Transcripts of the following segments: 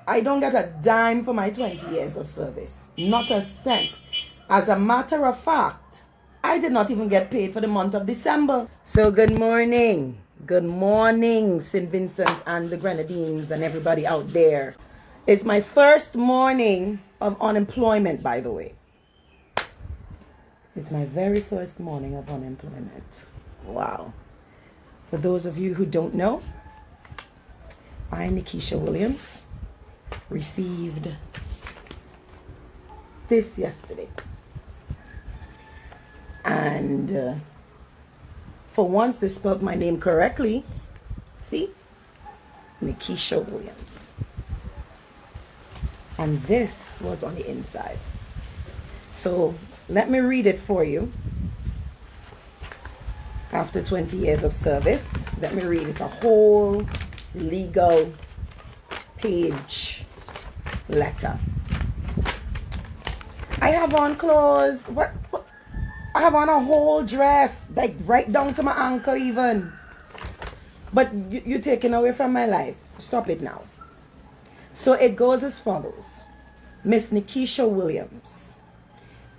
I don't get a dime for my 20 years of service. Not a cent. As a matter of fact, I did not even get paid for the month of December. So good morning. Good morning, St Vincent and the Grenadines and everybody out there. It's my first morning of unemployment, by the way. It's my very first morning of unemployment. Wow. For those of you who don't know, I, Nikisha Williams, received this yesterday. And for once, they spelled my name correctly. See? Nikisha Williams. And this was on the inside. So let me read it for you. After 20 years of service, let me read. It's a whole legal page letter. I have on clothes. What? I have on a whole dress, like right down to my ankle even. But you're taking away from my life. Stop it now. So it goes as follows. Miss Nikisha Williams,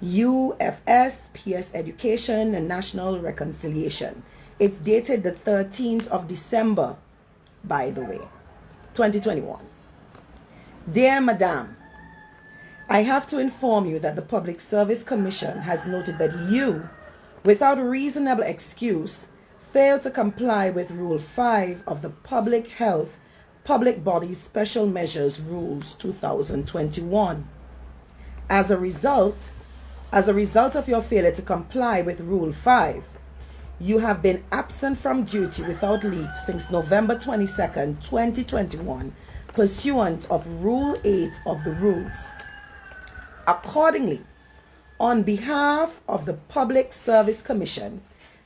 UFS, PS Education and National Reconciliation. It's dated the 13th of December, by the way, 2021. Dear Madam, I have to inform you that the Public Service Commission has noted that you, without reasonable excuse, failed to comply with Rule 5 of the Public Health Public Bodies Special Measures Rules 2021. As a result of your failure to comply with Rule 5, you have been absent from duty without leave since November 22nd, 2021, pursuant of Rule 8 of the rules. Accordingly, on behalf of the Public Service Commission,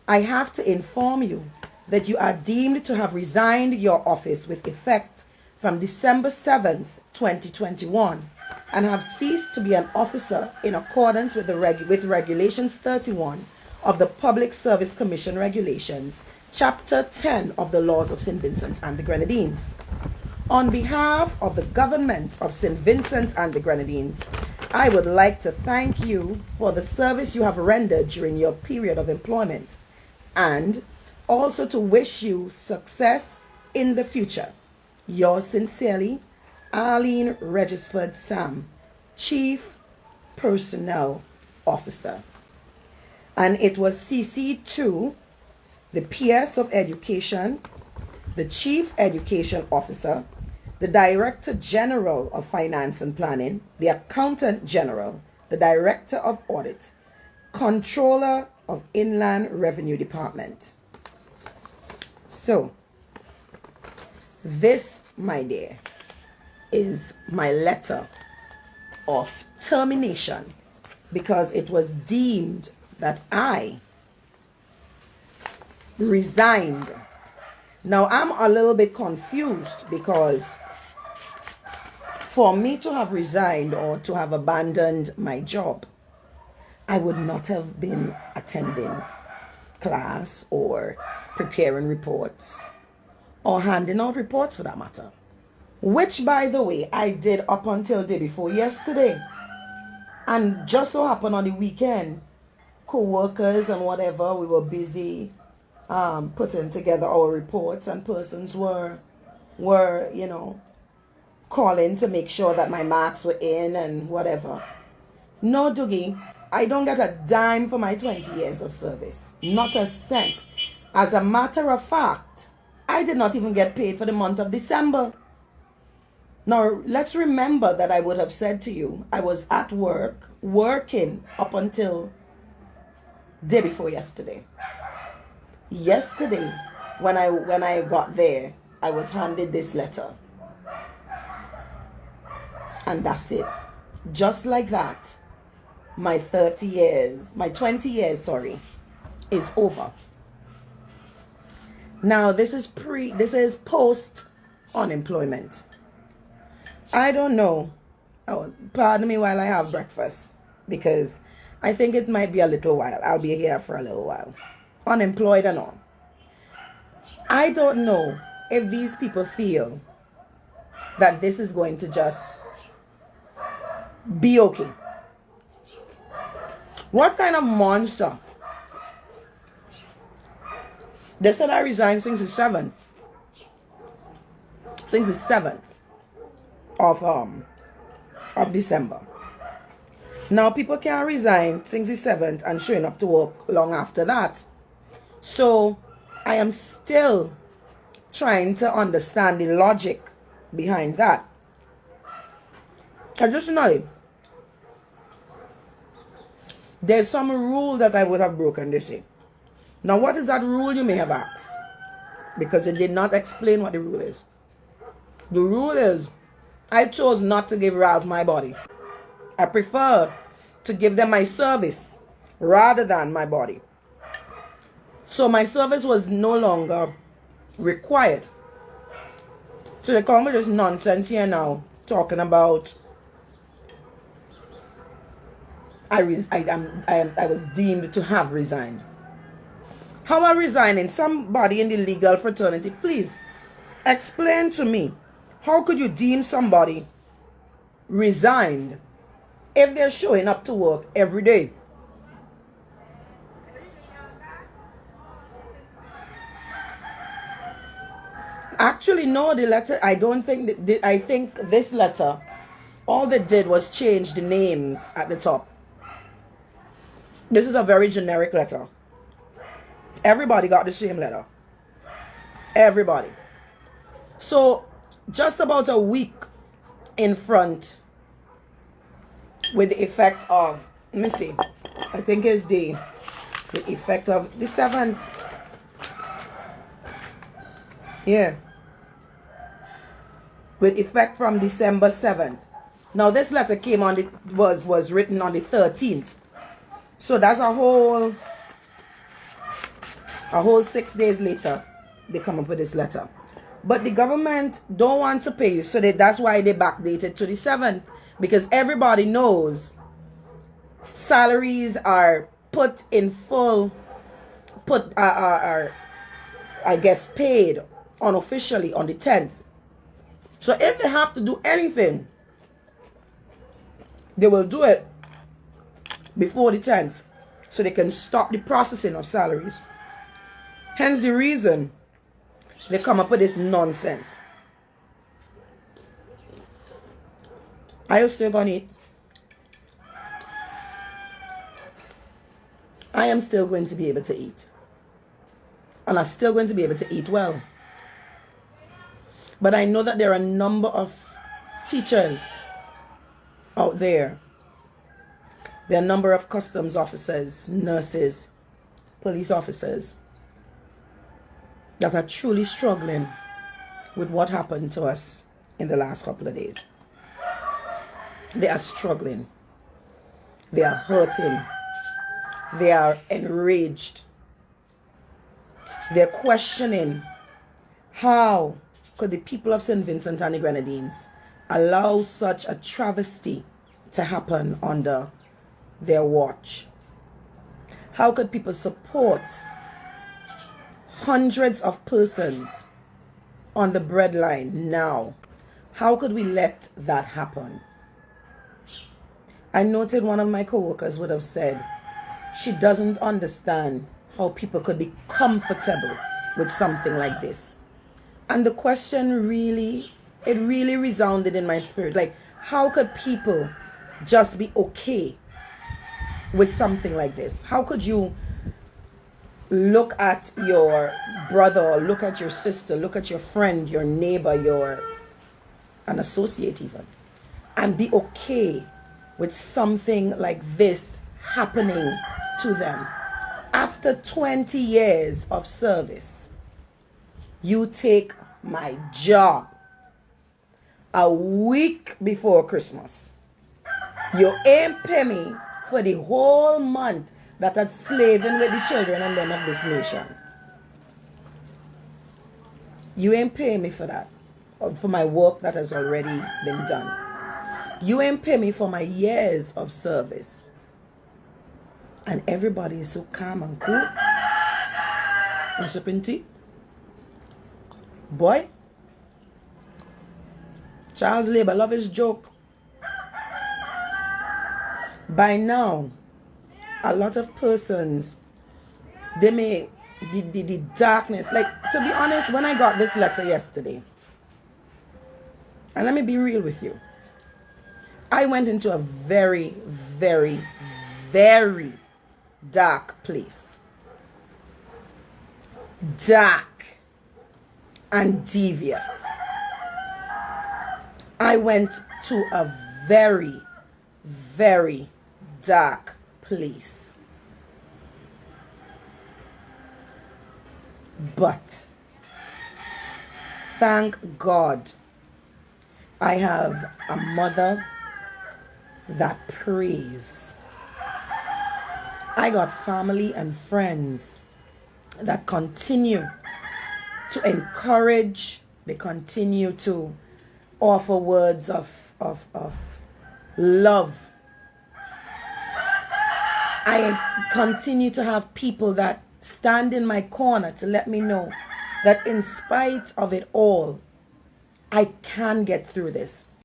I have to inform you that you are deemed to have resigned your office with effect from December 7th, 2021, and have ceased to be an officer in accordance with Regulations 31 of the Public Service Commission Regulations, Chapter 10 of the Laws of St Vincent and the Grenadines. On behalf of the government of St Vincent and the Grenadines, I would like to thank you for the service you have rendered during your period of employment, and also to wish you success in the future. Yours sincerely, Arlene Regisford Sam, Chief Personnel Officer. And it was CC to the PS of Education, the Chief Education Officer, the Director General of Finance and Planning, the Accountant General, the Director of Audit, Controller of Inland Revenue Department. So, this, my dear, is my letter of termination because it was deemed that I resigned. Now, I'm a little bit confused because for me to have resigned or to have abandoned my job, I would not have been attending class or preparing reports or handing out reports for that matter. Which, by the way, I did up until day before yesterday. And just so happened on the weekend, co-workers and whatever, we were busy putting together our reports, and persons were calling to make sure that my marks were in and whatever. No, Doogie, I don't get a dime for my 20 years of service. Not a cent. As a matter of fact, I did not even get paid for the month of December. Now, let's remember that I would have said to you, I was at work, working up until day before yesterday. Yesterday, when I got there, I was handed this letter. And that's it. Just like that, my 20 years, is over. Now, this is post unemployment. I don't know. Oh, pardon me while I have breakfast, because I think it might be a little while. I'll be here for a little while. Unemployed and all. I don't know if these people feel that this is going to just be okay. What kind of monster? They said I resigned since the 7th. Since the 7th of December. Now people can't resign since the 7th and showing up to work long after that. So I am still trying to understand the logic behind that. Additionally, there's some rule that I would have broken this in. Now what is that rule, you may have asked? Because it did not explain what the rule is. The rule is, I chose not to give Ralph my body. I prefer to give them my service rather than my body. So my service was no longer required. So they come with this nonsense here now, talking about I was deemed to have resigned. How am I resigning? Somebody in the legal fraternity, please explain to me, how could you deem somebody resigned if they're showing up to work every day? Actually, no, the letter, I don't think, I think this letter, all they did was change the names at the top. This is a very generic letter. Everybody got the same letter. Everybody. So, just about a week in front with the effect of, let me see, I think it's the effect of the 7th. Yeah. With effect from December 7th. Now this letter came on, was written on the 13th. So that's a whole 6 days later, they come up with this letter. But the government don't want to pay you, so that's why they backdated to the 7th. Because everybody knows salaries are put in full, are I guess paid unofficially on the 10th. So if they have to do anything, they will do it before the 10th, so they can stop the processing of salaries. Hence the reason they come up with this nonsense. Are you still going to eat? I am still going to be able to eat. And I'm still going to be able to eat well. But I know that there are a number of teachers out there. There are a number of customs officers, nurses, police officers that are truly struggling with what happened to us in the last couple of days. They are struggling. They are hurting. They are enraged. They're questioning, how could the people of St Vincent and the Grenadines allow such a travesty to happen under their watch? How could people support hundreds of persons on the breadline now? How could we let that happen? I noted one of my co-workers would have said she doesn't understand how people could be comfortable with something like this. And the question really resounded in my spirit. Like, how could people just be okay with something like this? How could you look at your brother, look at your sister, look at your friend, your neighbor, an associate even, and be okay with something like this happening to them? After 20 years of service, you take my job a week before Christmas. You ain't pay me for the whole month that I'm slaving with the children and them of this nation. You ain't pay me for that, or for my work that has already been done. You ain't pay me for my years of service. And everybody is so calm and cool. And sipping tea. Boy, Charles Labor love his joke. By now, a lot of persons, they may, the darkness, like, to be honest, when I got this letter yesterday, and let me be real with you, I went into a very, very, very dark place. Dark and devious. I went to a very, very dark place. But thank God I have a mother that prays. I got family and friends that continue to encourage, they continue to offer words of love. I continue to have people that stand in my corner to let me know that in spite of it all, I can get through this.